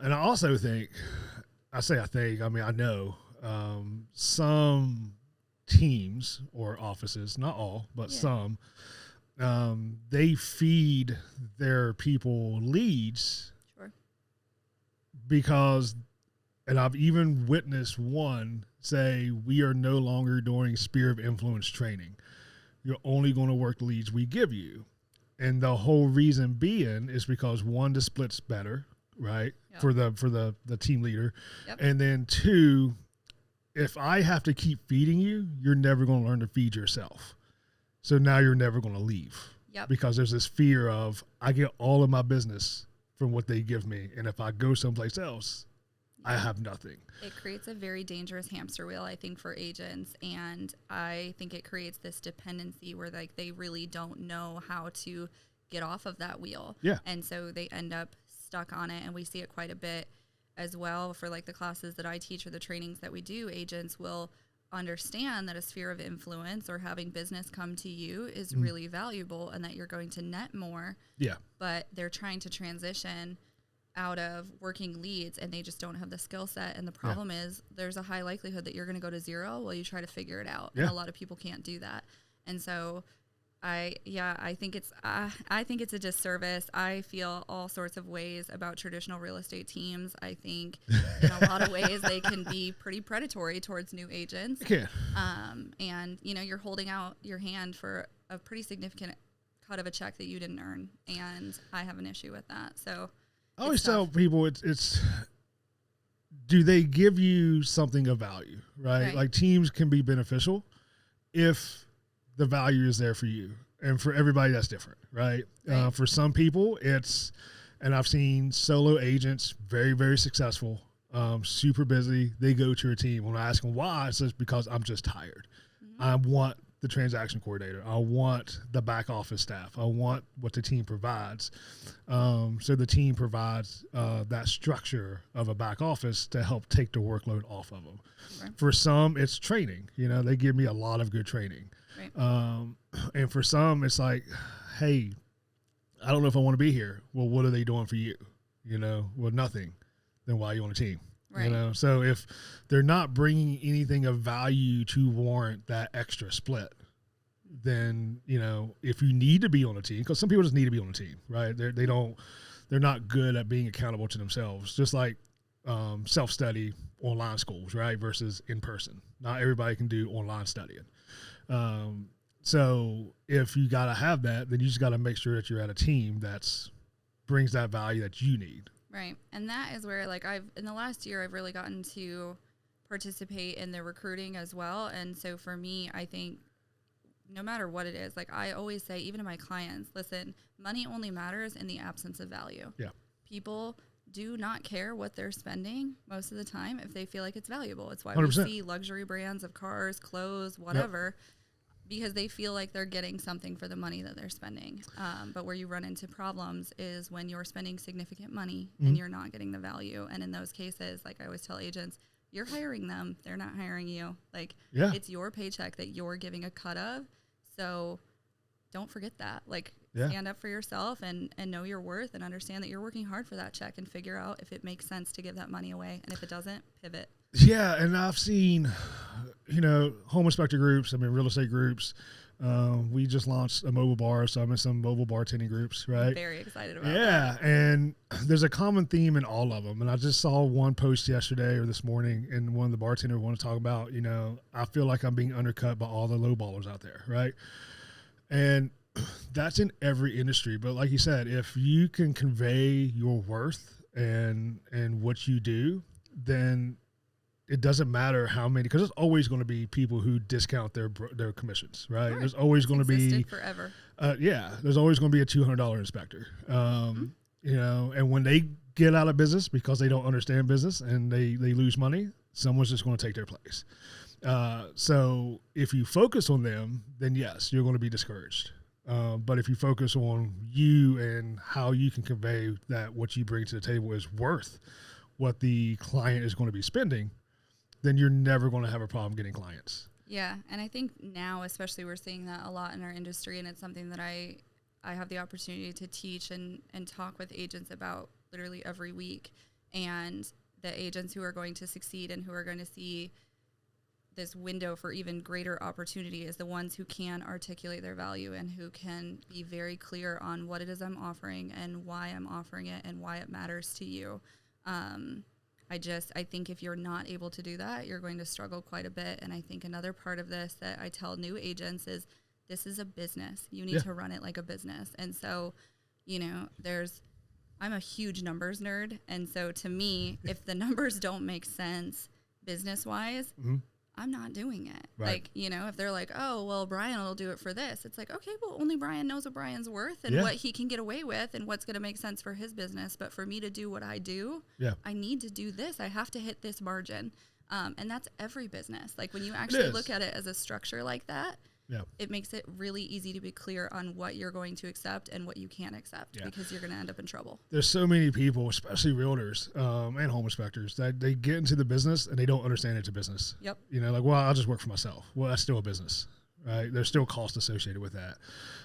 And I also think, I know some teams or offices, not all, but some, they feed their people leads. Sure. Because, and I've even witnessed one say, we are no longer doing sphere of influence training. You're only going to work the leads we give you. And the whole reason being is because, one, the split's better, right? Yep. For the team leader. Yep. And then two, if I have to keep feeding you, you're never going to learn to feed yourself. So now you're never going to leave. Yep. Because there's this fear of, I get all of my business from what they give me. And if I go someplace else, I have nothing. It creates a very dangerous hamster wheel, I think, for agents. And I think it creates this dependency where like they really don't know how to get off of that wheel. Yeah. And so they end up stuck on it. And we see it quite a bit as well for like the classes that I teach or the trainings that we do. Agents will understand that a sphere of influence or having business come to you is really valuable and that you're going to net more. Yeah. But they're trying to transition out of working leads and they just don't have the skill set. And the problem is there's a high likelihood that you're going to go to zero while you try to figure it out. Yeah. And a lot of people can't do that. And so I think it's a disservice. I feel all sorts of ways about traditional real estate teams. I think in a lot of ways they can be pretty predatory towards new agents. Yeah. And you know, you're holding out your hand for a pretty significant cut of a check that you didn't earn. And I have an issue with that. So I always tell people it's do they give you something of value, right? Like teams can be beneficial if the value is there for you, and for everybody that's different, right? For some people and I've seen solo agents, very, very successful, super busy. They go to a team. When I ask them why, it's just because I'm just tired. Mm-hmm. I want the transaction coordinator. I want the back office staff. I want what the team provides. So the team provides that structure of a back office to help take the workload off of them. Right. For some, it's training. You know, they give me a lot of good training. Right. And for some, it's like, hey, I don't know if I want to be here. Well, what are they doing for you? You know, well, nothing. Then why are you on a team? Right. You know, so if they're not bringing anything of value to warrant that extra split, then, you know, if you need to be on a team, because some people just need to be on a team, right? They're not good at being accountable to themselves, just like self-study online schools, right? Versus in person. Not everybody can do online studying. So if you got to have that, then you just got to make sure that you're at a team that's brings that value that you need. Right. And that is where, like, in the last year, I've really gotten to participate in the recruiting as well. And so for me, I think no matter what it is, like I always say, even to my clients, listen, money only matters in the absence of value. Yeah. People do not care what they're spending most of the time if they feel like it's valuable. It's why 100%. We see luxury brands of cars, clothes, whatever, because they feel like they're getting something for the money that they're spending. But where you run into problems is when you're spending significant money and you're not getting the value. And in those cases, like I always tell agents, you're hiring them. They're not hiring you. Like it's your paycheck that you're giving a cut of. So don't forget that. Like stand up for yourself and know your worth and understand that you're working hard for that check and figure out if it makes sense to give that money away. And if it doesn't, pivot. Yeah, and I've seen, you know, home inspector groups, real estate groups. We just launched a mobile bar, so I'm in some mobile bartending groups, right? I'm very excited about that. Yeah, and there's a common theme in all of them. And I just saw one post yesterday or this morning, and one of the bartenders wanted to talk about, you know, I feel like I'm being undercut by all the low ballers out there, right? And that's in every industry. But like you said, if you can convey your worth and what you do, then it doesn't matter how many, because there's always going to be people who discount their commissions, right? There's always going to be forever. There's always going to be a $200 inspector. You know, and when they get out of business because they don't understand business and they lose money, someone's just going to take their place. So if you focus on them, then yes, you're going to be discouraged. But if you focus on you and how you can convey that what you bring to the table is worth what the client is going to be spending, then you're never going to have a problem getting clients. Yeah, and I think now especially we're seeing that a lot in our industry, and it's something that I have the opportunity to teach and talk with agents about literally every week. And the agents who are going to succeed and who are going to see this window for even greater opportunity is the ones who can articulate their value and who can be very clear on what it is I'm offering and why I'm offering it and why it matters to you. I think if you're not able to do that, you're going to struggle quite a bit. And I think another part of this that I tell new agents is this is a business. You need to run it like a business. And so, you know, I'm a huge numbers nerd. And so to me, if the numbers don't make sense business-wise, I'm not doing it. Right. Like, you know, if they're like, oh, well, Brian will do it for this. It's like, okay, well, only Brian knows what Brian's worth and what he can get away with and what's going to make sense for his business. But for me to do what I do, I need to do this. I have to hit this margin. And that's every business. Like when you actually look at it as a structure like that, it makes it really easy to be clear on what you're going to accept and what you can't accept because you're going to end up in trouble. There's so many people, especially realtors and home inspectors, that they get into the business and they don't understand it's a business. Yep. You know, like, well, I'll just work for myself. Well, that's still a business, right? There's still cost associated with that.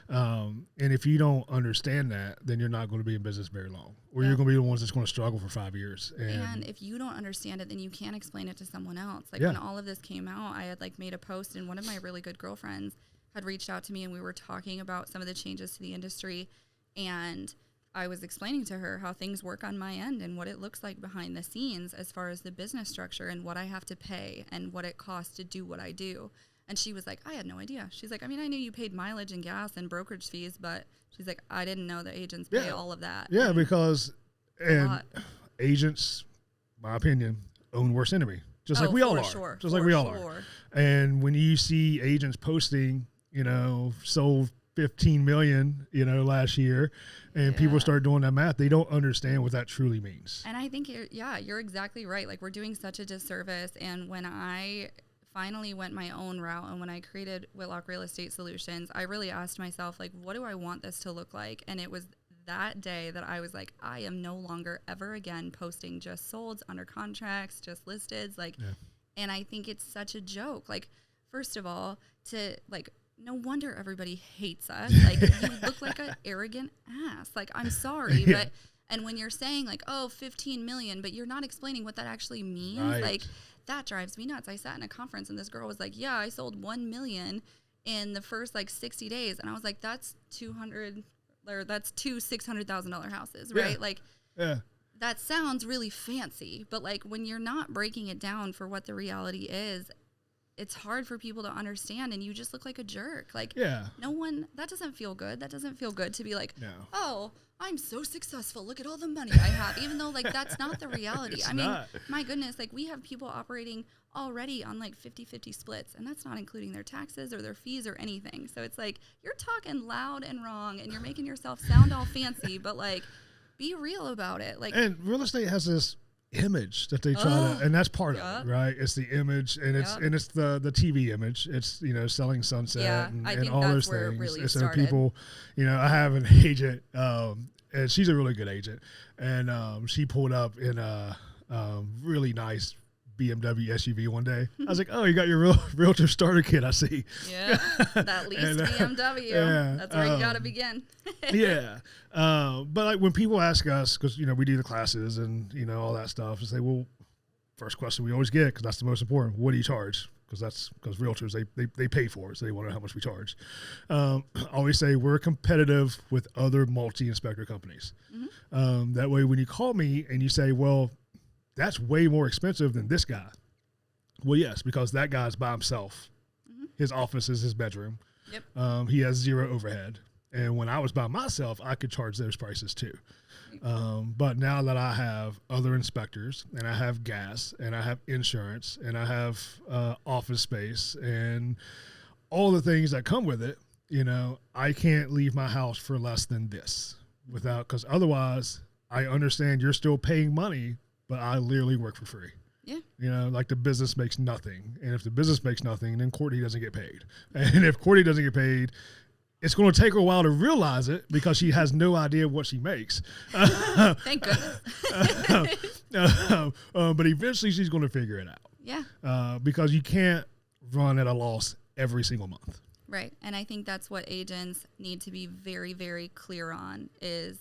And if you don't understand that, then you're not going to be in business very long, or you're going to be the ones that's going to struggle for 5 years. And if you don't understand it, then you can't explain it to someone else. Like when all of this came out, I had like made a post, and one of my really good girlfriends had reached out to me, and we were talking about some of the changes to the industry, and I was explaining to her how things work on my end and what it looks like behind the scenes as far as the business structure and what I have to pay and what it costs to do what I do. And she was like, I had no idea. She's like, I mean, I knew you paid mileage and gas and brokerage fees, but she's like, I didn't know that agents pay all of that. Yeah, because agents, my opinion, own worst enemy. Just like we all are. Sure. Just like we all are. And when you see agents posting, you know, sold 15 million, you know, last year, and people start doing that math, they don't understand what that truly means. And I think you're exactly right. Like, we're doing such a disservice. And when I finally went my own route and when I created Whitlock Real Estate Solutions, I really asked myself, like, what do I want this to look like? And it was that day that I was like, I am no longer ever again posting just solds, under contracts, just listeds. Like, and I think it's such a joke. Like, first of all, no wonder everybody hates us. Like, you look like an arrogant ass. Like, I'm sorry, but, and when you're saying like, oh, 15 million, but you're not explaining what that actually means. Like, that drives me nuts. I sat in a conference and this girl was like, yeah, I sold 1 million in the first like 60 days. And I was like, that's two $600,000 houses, right? Like, that sounds really fancy, but like when you're not breaking it down for what the reality is, it's hard for people to understand, and you just look like a jerk. Like, no one, that doesn't feel good. That doesn't feel good to be like, oh, I'm so successful. Look at all the money I have, even though like that's not the reality. I mean, my goodness, like we have people operating already on like 50-50 splits, and that's not including their taxes or their fees or anything. So it's like, you're talking loud and wrong, and you're making yourself sound all fancy, but like, be real about it. Like, and real estate has this image that they try to, and that's part of it, right? It's the image, and it's the TV image. It's, you know, selling sunset and all those things. Really and so started. People, you know, I have an agent, and she's a really good agent, and she pulled up in a really nice BMW SUV one day. I was like, oh, you got your realtor starter kit, I see. Yeah, that leased BMW. That's where you got to begin. But like when people ask us, because, you know, we do the classes and, you know, all that stuff, and say, well, first question we always get, because that's the most important, what do you charge? Because realtors, they pay for it, so they want to know how much we charge. I always say we're competitive with other multi-inspector companies. That way, when you call me and you say, well, that's way more expensive than this guy. Well, yes, because that guy's by himself. His office is his bedroom. He has zero overhead. And when I was by myself, I could charge those prices too. But now that I have other inspectors and I have gas and I have insurance and I have office space and all the things that come with it, I can't leave my house for less than this because otherwise I understand you're still paying money, but I literally work for free. Yeah. Like the business makes nothing. And if the business makes nothing, then Courtney doesn't get paid. And if Courtney doesn't get paid, it's going to take her a while to realize it because she has no idea what she makes. Thank goodness. But eventually she's going to figure it out. Yeah. Because you can't run at a loss every single month. Right. And I think that's what agents need to be very, very clear on is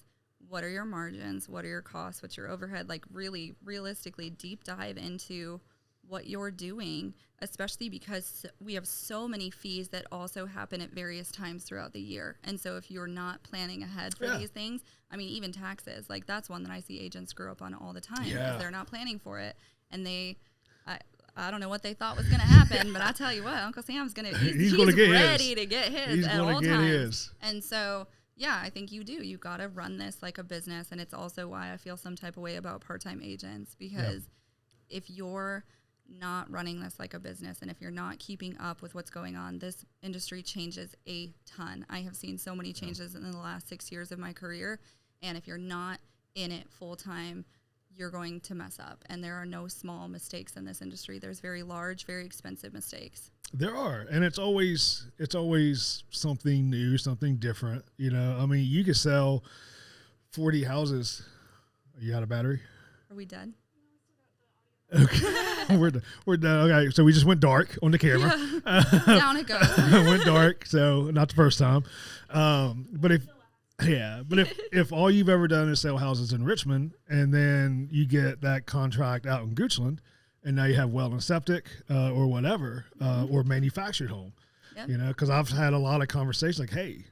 what are your margins? What are your costs? What's your overhead? Like really realistically deep dive into what you're doing, especially because we have so many fees that also happen at various times throughout the year. And so if you're not planning ahead for these things, I mean, even taxes, like that's one that I see agents screw up on all the time because they're not planning for it. And I don't know what they thought was going to happen, but I tell you what, Uncle Sam's he's going to get ready to get his he's at all get times. His. And so, yeah, I think you do. You got to run this like a business. And it's also why I feel some type of way about part-time agents because if you're not running this like a business and if you're not keeping up with what's going on, this industry changes a ton. I have seen so many changes in the last 6 years of my career. And if you're not in it full-time, you're going to mess up. And there are no small mistakes in this industry. There's very large, very expensive mistakes. There are. And it's always something new, something different. I mean, you could sell 40 houses. Are you out of battery? Are we dead? Okay. We're done. Okay. So we just went dark on the camera. Yeah. Down it goes. Went dark. So not the first time. But if all you've ever done is sell houses in Richmond and then you get that contract out in Goochland and now you have well and septic or whatever, or manufactured home, because I've had a lot of conversations like, hey,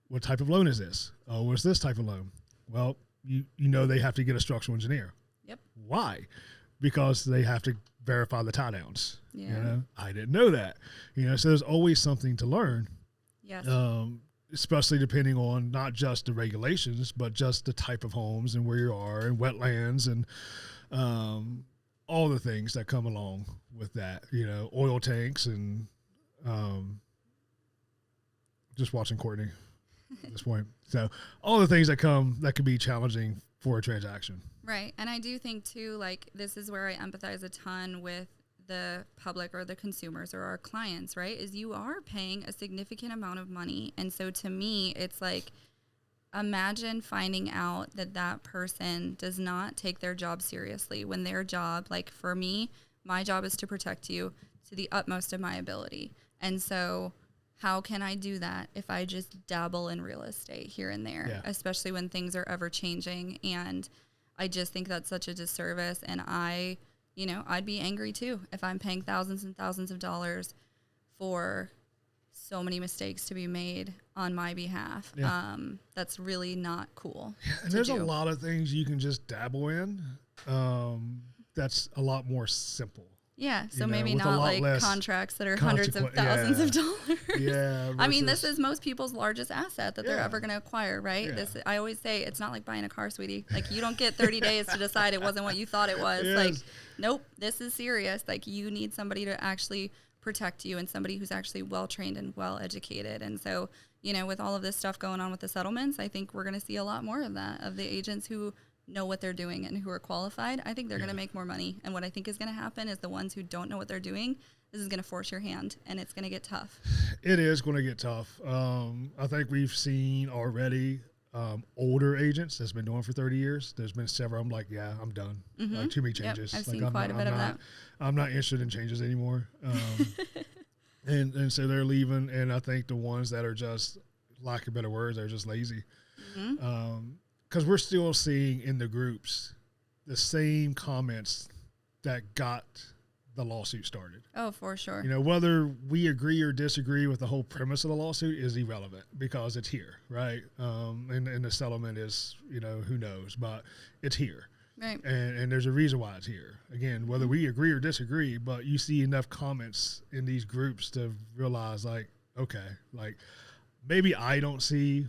what type of loan is this? Oh, what's this type of loan? Well, they have to get a structural engineer. Yep. Why? Because they have to verify the tie downs. Yeah. I didn't know that. So there's always something to learn. Yes. Especially depending on not just the regulations, but just the type of homes and where you are and wetlands and all the things that come along with that, oil tanks and just watching Courtney at this point. So all the things that could be challenging for a transaction. Right. And I do think too, like this is where I empathize a ton with the public or the consumers or our clients, right? Is you are paying a significant amount of money. And so to me, it's like, imagine finding out that person does not take their job seriously when their job, like for me, my job is to protect you to the utmost of my ability. And so how can I do that if I just dabble in real estate here and there, especially when things are ever changing? And I just think that's such a disservice. And I'd be angry too if I'm paying thousands and thousands of dollars for so many mistakes to be made on my behalf. Yeah. That's really not cool. Yeah, and there's a lot of things you can just dabble in. That's a lot more simple. Yeah, so maybe not like contracts that are hundreds of thousands of dollars. Yeah. I mean, this is most people's largest asset that they're ever going to acquire, right? Yeah. I always say it's not like buying a car, sweetie. Like you don't get 30 days to decide it wasn't what you thought it was. Yes. Like, nope, this is serious. Like you need somebody to actually protect you and somebody who's actually well-trained and well-educated. And so, with all of this stuff going on with the settlements, I think we're going to see a lot more of that, of the agents who know what they're doing and who are qualified. I think they're going to make more money. And what I think is going to happen is the ones who don't know what they're doing, this is going to force your hand and it's going to get tough. It is going to get tough. I think we've seen already older agents that's been doing for 30 years. There's been several. I'm like, yeah, I'm done. Mm-hmm. Like, too many changes. Yep, I've seen quite a bit of that. I'm not interested in changes anymore. And so they're leaving. And I think the ones that are just, lack of better words, they're just lazy. Mm-hmm. Because we're still seeing in the groups the same comments that got the lawsuit started. Oh, for sure. Whether we agree or disagree with the whole premise of the lawsuit is irrelevant because it's here, right? And the settlement is, who knows, but it's here. Right. And there's a reason why it's here. Again, whether we agree or disagree, but you see enough comments in these groups to realize, like, okay, like maybe I don't see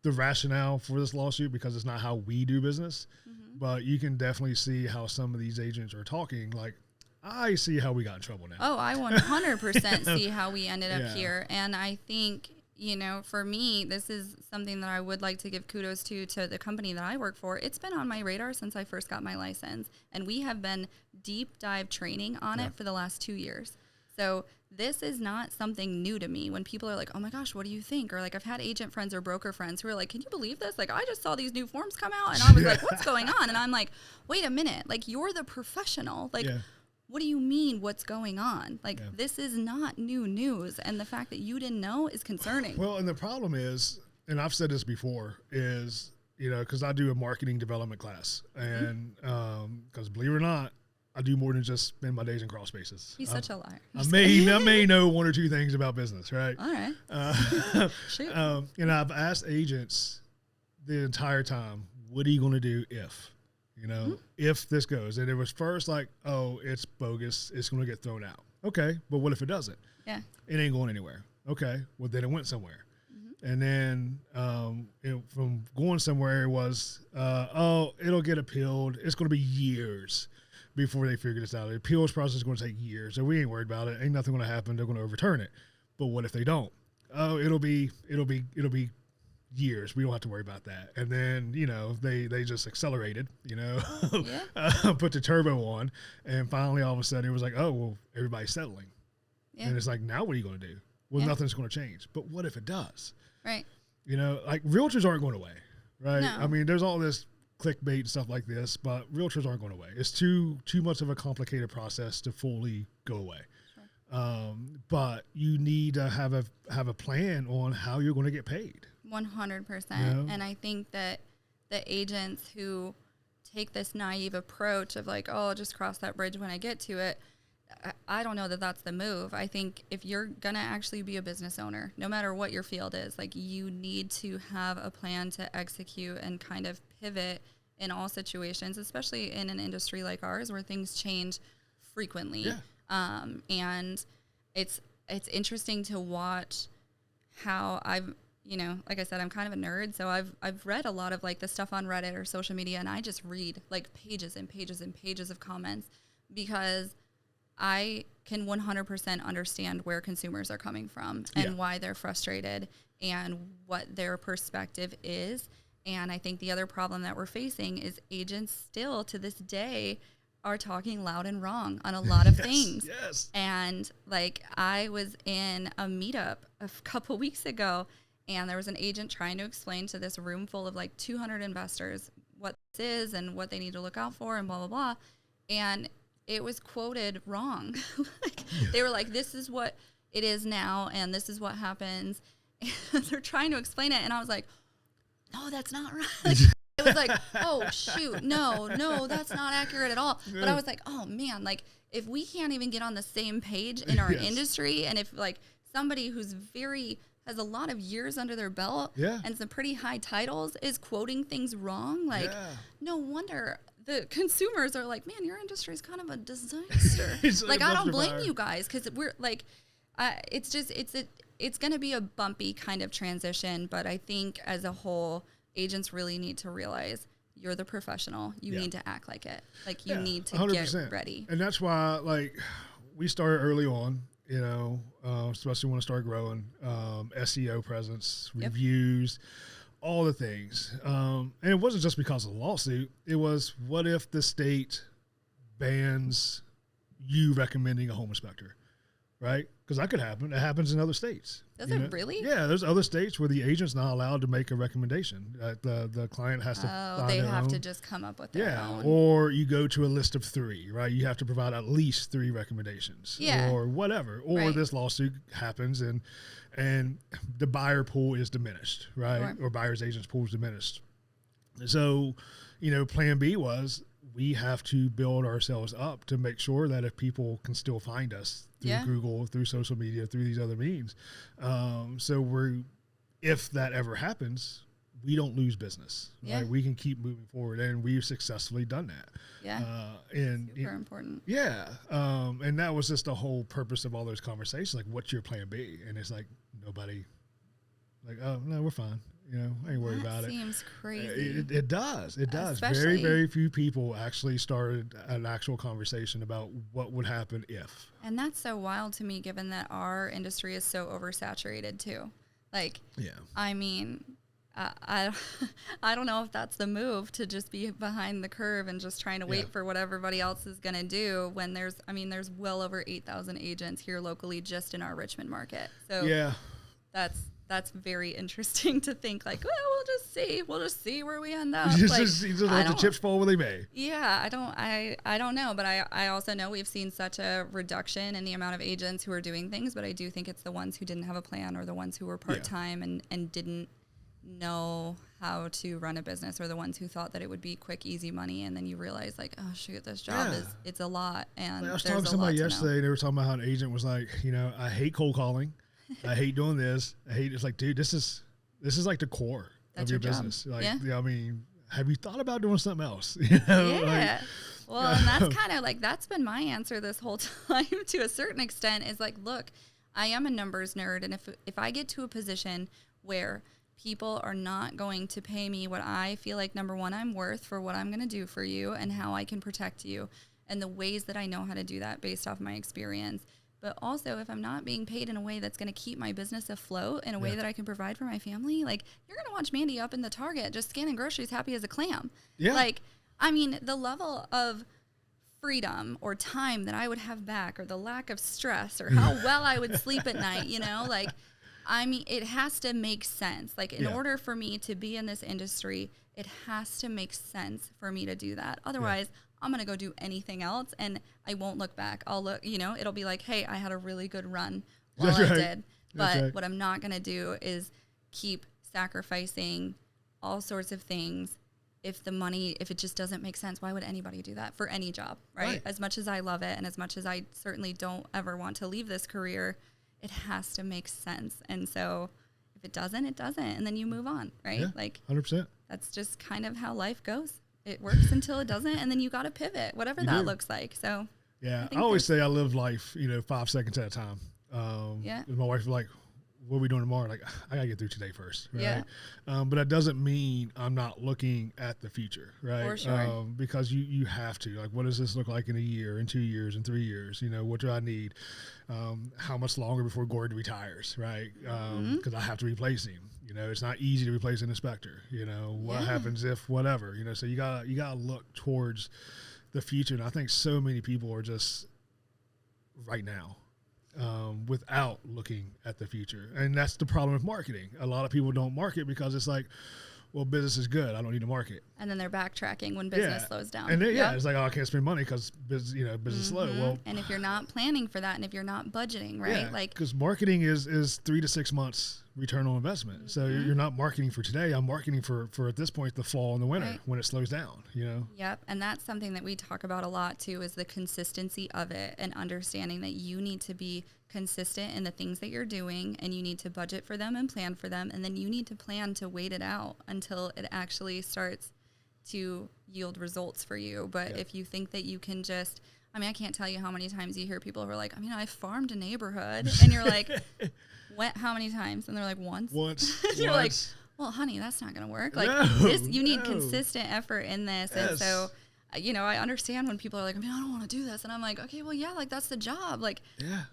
the rationale for this lawsuit because it's not how we do business, but you can definitely see how some of these agents are talking. Like, I see how we got in trouble now. Oh, I 100% see how we ended up here. And I think, you know, for me, this is something that I would like to give kudos to the company that I work for. It's been on my radar since I first got my license, and we have been deep dive training on it for the last 2 years. So this is not something new to me. When people are like, oh my gosh, what do you think? Or like, I've had agent friends or broker friends who are like, can you believe this? Like, I just saw these new forms come out, and I was like, what's going on? And I'm like, wait a minute, like, you're the professional. Like, what do you mean what's going on? Like, this is not new news. And the fact that you didn't know is concerning. Well, and the problem is, and I've said this before, is, you know, because I do a marketing development class. And because believe it or not, I do more than just spend my days in crawl spaces. He's such a liar. I may know one or two things about business, right? All right. Shoot. And I've asked agents the entire time, what are you going to do if? You know, if this goes, and it was first like, oh, it's bogus, it's going to get thrown out. Okay, but what if it doesn't? Yeah. It ain't going anywhere. Okay, well, then it went somewhere. And then from going somewhere, it was, oh, it'll get appealed. It's going to be years before they figure this out. The appeals process is going to take years, so we ain't worried about it. Ain't nothing going to happen. They're going to overturn it. But what if they don't? Oh, it'll be years. We don't have to worry about that. And then, you know, they just accelerated, you know, put the turbo on, and finally all of a sudden it was like, oh, well, everybody's settling. And it's like, now what are you going to do? Well, nothing's going to change. But what if it does? Right. You know, like, realtors aren't going away, right? No. I mean, there's all this clickbait and stuff like this, but realtors aren't going away. It's too much of a complicated process to fully go away. Sure. But you need to have a plan on how you're going to get paid. 100%. Yeah. And I think that the agents who take this naive approach of like, oh, I'll just cross that bridge when I get to it, I don't know that that's the move. I think if you're going to actually be a business owner, no matter what your field is, like, you need to have a plan to execute and kind of pivot in all situations, especially in an industry like ours where things change frequently. Yeah. And it's interesting to watch how you know, like I said, I'm kind of a nerd, so I've read a lot of like the stuff on Reddit or social media, and I just read like pages and pages and pages of comments because I can 100% understand where consumers are coming from and why they're frustrated and what their perspective is. And I think the other problem that we're facing is agents still to this day are talking loud and wrong on a lot of things. Yes. And like, I was in a meetup a couple weeks ago, and there was an agent trying to explain to this room full of like 200 investors what this is and what they need to look out for and blah, blah, blah. And it was quoted wrong. They were like, this is what it is now, and this is what happens. And they're trying to explain it, and I was like, no, that's not right. It was like, oh, shoot, no, that's not accurate at all. But I was like, oh, man, like, if we can't even get on the same page in our industry, and if, like, somebody who's has a lot of years under their belt and some pretty high titles is quoting things wrong, like, no wonder the consumers are like, man, your industry is kind of a disaster. Like, I don't blame you guys, because we're, like, it's going to be a bumpy kind of transition, but I think as a whole, agents really need to realize you're the professional. You need to act like it. Like, you need to 100%. Get ready. And that's why, like, we started early on, you know, especially when I started growing, SEO presence, reviews, all the things. And it wasn't just because of the lawsuit. It was, what if the state bans you recommending a home inspector, right? Because that could happen. It happens in other states. Does it really? Yeah, there's other states where the agent's not allowed to make a recommendation. The client has to find they their have own. to just come up with their own. Or you go to a list of 3, right? You have to provide at least 3 recommendations, or whatever. Or this lawsuit happens and the buyer pool is diminished, right? Or buyer's agent's pool is diminished. So, you know, plan B was, we have to build ourselves up to make sure that if people can still find us through Google, through social media, through these other means. So if that ever happens, we don't lose business. Right? We can keep moving forward, and we've successfully done that. And super important. And that was just the whole purpose of all those conversations. Like, what's your plan B? And it's like, nobody, like, oh no, we're fine. I ain't worried about it. Seems crazy. It does. It does. Very, very few people actually started an actual conversation about what would happen if. And that's so wild to me, given that our industry is so oversaturated too. Like, I mean, I don't know if that's the move, to just be behind the curve and just trying to wait for what everybody else is going to do, when there's well over 8,000 agents here locally just in our Richmond market. So that's very interesting to think, like, well, we'll just see where we end up. Just let the chips fall where they may. Yeah, I don't know, but I also know we've seen such a reduction in the amount of agents who are doing things, but I do think it's the ones who didn't have a plan, or the ones who were part-time and didn't know how to run a business, or the ones who thought that it would be quick, easy money, and then you realize, like, oh shoot, this job it's a lot. And I was talking to somebody yesterday, they were talking about how an agent was like, I hate cold calling. I hate doing this. It's like, dude, this is like the core of your business. Like, I mean, have you thought about doing something else? Well, and that's kind of like, that's been my answer this whole time to a certain extent, is like, look, I am a numbers nerd. And if I get to a position where people are not going to pay me what I feel like, number one, I'm worth for what I'm going to do for you and how I can protect you, and the ways that I know how to do that based off my experience. But also, if I'm not being paid in a way that's going to keep my business afloat, in a way that I can provide for my family, like, you're going to watch Mandy up in the Target just scanning groceries, happy as a clam. Yeah. Like, I mean, the level of freedom or time that I would have back, or the lack of stress, or how well I would sleep at night, like, I mean, it has to make sense. Like, in order for me to be in this industry, it has to make sense for me to do that. Otherwise, I'm going to go do anything else, and I won't look back. I'll look, it'll be like, hey, I had a really good run while I did. But what I'm not going to do is keep sacrificing all sorts of things if it just doesn't make sense. Why would anybody do that for any job, right? As much as I love it, and as much as I certainly don't ever want to leave this career, it has to make sense. And so if it doesn't, it doesn't. And then you move on, right? Yeah, like 100%. That's just kind of how life goes. It works until it doesn't, and then you got to pivot, whatever that looks like. So, I always say I live life, 5 seconds at a time. My wife was like, what are we doing tomorrow? Like, I gotta get through today first, right? Yeah. But that doesn't mean I'm not looking at the future, right? For sure. Because you have to. Like, what does this look like in a year, in 2 years, in 3 years? What do I need? How much longer before Gordon retires, right? Because I have to replace him. It's not easy to replace an inspector. What happens if whatever? So you gotta look towards the future. And I think so many people are just right now. Without looking at the future. And that's the problem with marketing. A lot of people don't market because it's like, well, business is good, I don't need to market. And then they're backtracking when business slows down. And then, it's like, oh, I can't spend money because business is slow. Well, and if you're not planning for that, and if you're not budgeting, right? Yeah, like, because marketing is 3 to 6 months return on investment. So you're not marketing for today. I'm marketing for at this point the fall and the winter when it slows down. Yep, and that's something that we talk about a lot too, is the consistency of it, and understanding that you need to be consistent in the things that you're doing, and you need to budget for them and plan for them, and then you need to plan to wait it out until it actually starts to yield results for you. But if you think that you can just, I can't tell you how many times you hear people who are like, I farmed a neighborhood, and you're like, what? How many times? And they're like, once. You're like, well, honey, that's not going to work. Like, you need consistent effort in this. Yes. And so, I understand when people are like, I don't want to do this. And I'm like, okay, well, like, that's the job. Like,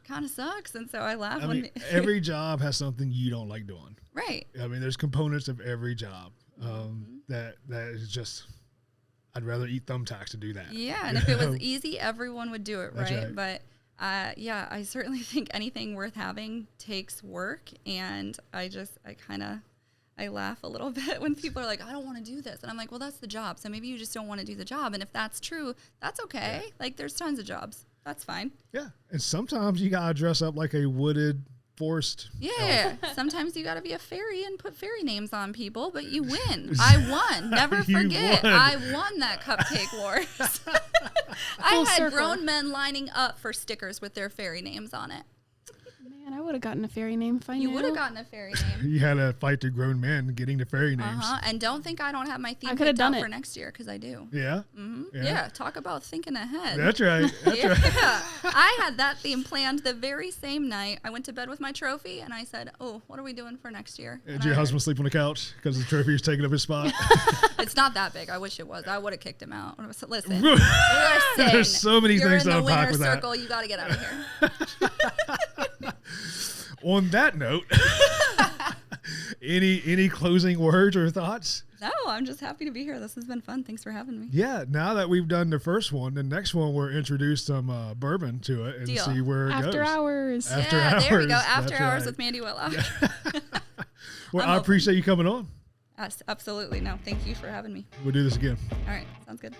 kind of sucks. And so I laugh. Every job has something you don't like doing. Right. There's components of every job that is just, I'd rather eat thumbtacks to do that. Yeah. And if it was easy, everyone would do it. Right. But I certainly think anything worth having takes work. And I laugh a little bit when people are like, I don't want to do this. And I'm like, well, that's the job. So maybe you just don't want to do the job. And if that's true, that's okay. Yeah. Like, there's tons of jobs. That's fine. Yeah. And sometimes you got to dress up like a wooded forest. Yeah. Sometimes you got to be a fairy and put fairy names on people, but you win. I won. Never forget. I won that cupcake wars. I had grown men lining up for stickers with their fairy names on it. Man, I would have gotten a fairy name if I knew. You would have gotten a fairy name. You had to fight the grown men getting the fairy names. And don't think I don't have my theme I could've picked out done for it. next year, because I do. Yeah? Yeah, talk about thinking ahead. That's right. That's right. Yeah, I had that theme planned the very same night. I went to bed with my trophy, and I said, "Oh, what are we doing for next year?" Did your husband sleep on the couch because the trophy was taking up his spot? It's not that big. I wish it was. I would have kicked him out. Listen, There's so many you're things in to the unpack winner's with that. circle. You got to get out of here. On that note, any closing words or thoughts? No, I'm just happy to be here. This has been fun. Thanks for having me. Yeah, now that we've done the first one, the next one we'll introduce some bourbon to it and Deal. see where it After goes. hours. After yeah, hours. there we go. After That's hours right. with Mandy Whitlock. Well, I'm I open. appreciate you coming on. Absolutely. No, thank you for having me. We'll do this again. All right. Sounds good.